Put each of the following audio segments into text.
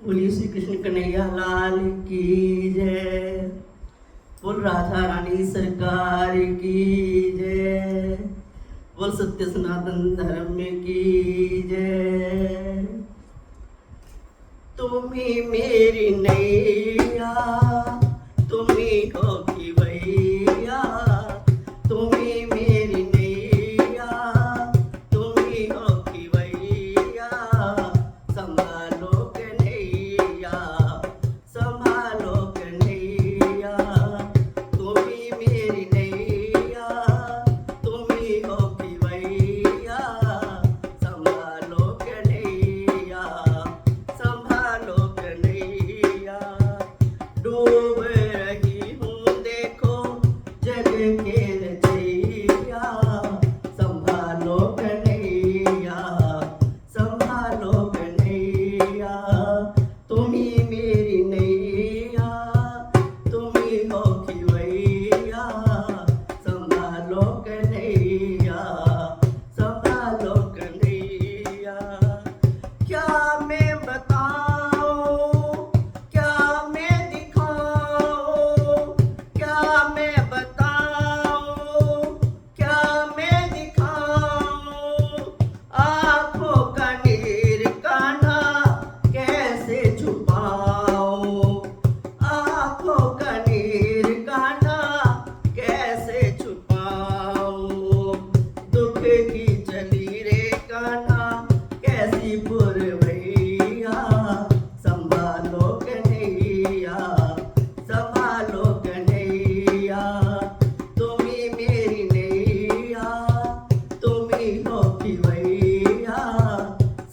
बोलिए श्री कृष्ण कन्हैया लाल की जय। बोल राधा रानी सरकार की जय। बोल सत्य सनातन धर्म की जय। तुम्ही मेरी नैया, तुम्ही हो की भैया, तुम्ही मेरी नैया, तुम्ही हो की भैया, संभालो कन्हैया, संभालो कन्हैया, तुम्ही मेरी नैया, तुम्ही हो की भैया, संभालो कन्हैया, संभालो कन्हैया। डूब रही हूँ देखो जग के रचैया, संभालो कन्हैया, संभालो कन्हैया, तुम्ही मेरी नैया, तुम्ही हो की भैया, संभालो कन्हैया, संभालो कन्हैया। क्या मैं बताऊं, क्या मैं दिखाऊं, क्या मैं बताऊं, क्या मैं दिखाऊं, आँखों का नीर कान्हा कैसे छुपाऊं, आँखों का नीर कान्हा कैसे छुपाऊं, दुख की चली रे कान्हा कैसी पुरवैया, संभालो कन्हैया, संभालो कन्हैया, तुम्ही मेरी नैया, तुम्ही हो की भैया,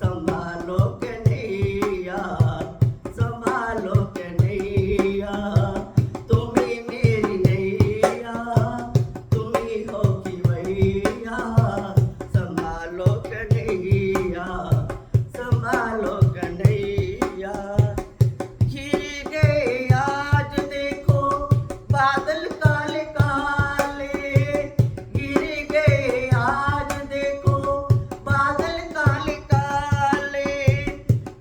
संभालो कन्हैया, संभालो कन्हैया, तुम्ही मेरी नैया, तुम्ही हो की भैया, संभालो कन्हैया, संभालो कन्हैया। घिर गए आज देखो बादल काले काले, गिर गए आज देखो बादल काले काले,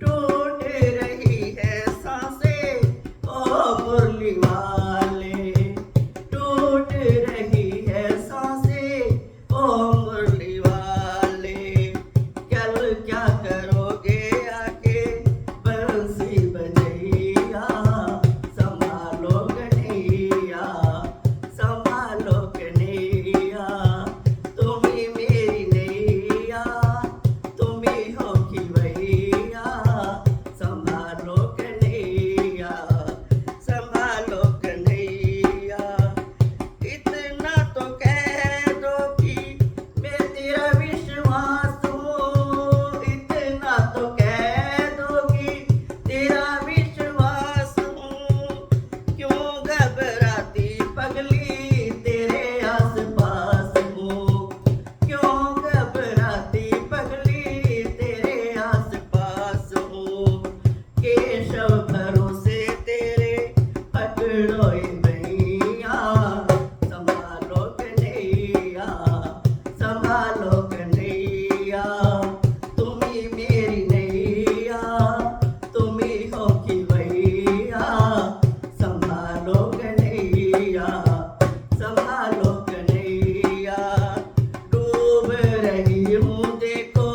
टूट रही है सांसें ओ मुरली वाले, टूट रही है सांसें ओ मुरली वाले, कल क्या करोगे आके बंसी बजैया, संभालो कन्हैया, संभालो कन्हैया, तुम्ही मेरी नैया, तुम्ही हो की भैया, संभालो कन्हैया, संभालो कन्हैया। इतना तो कह दो कि मैं तेरा विश्वास हूँ, इतना तो कह दो कि तेरा विश्वास हूँ, क्यों घबराती पगली तेरे आस पास हूँ, क्यों घबराती पगली तेरे आस पास हूँ, केशव भरोसे तेरे पकड़ो भैया, संभालो कन्हैया, संभालो कन्हैया, तुम्ही मेरी नैया, तुम्ही हो की भैया, संभालो कन्हैया, संभालो कन्हैया। डूब रही हूँ देखो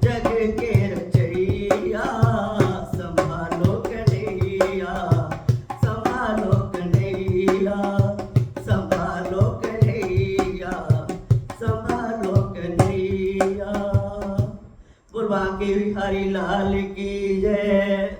जग के रचैया, संभालो कन्हैया, संभालो कन्हैया, संभालो कन्हैया, संभालो कन्हैया। बोल बांके बिहारी लाल की जय।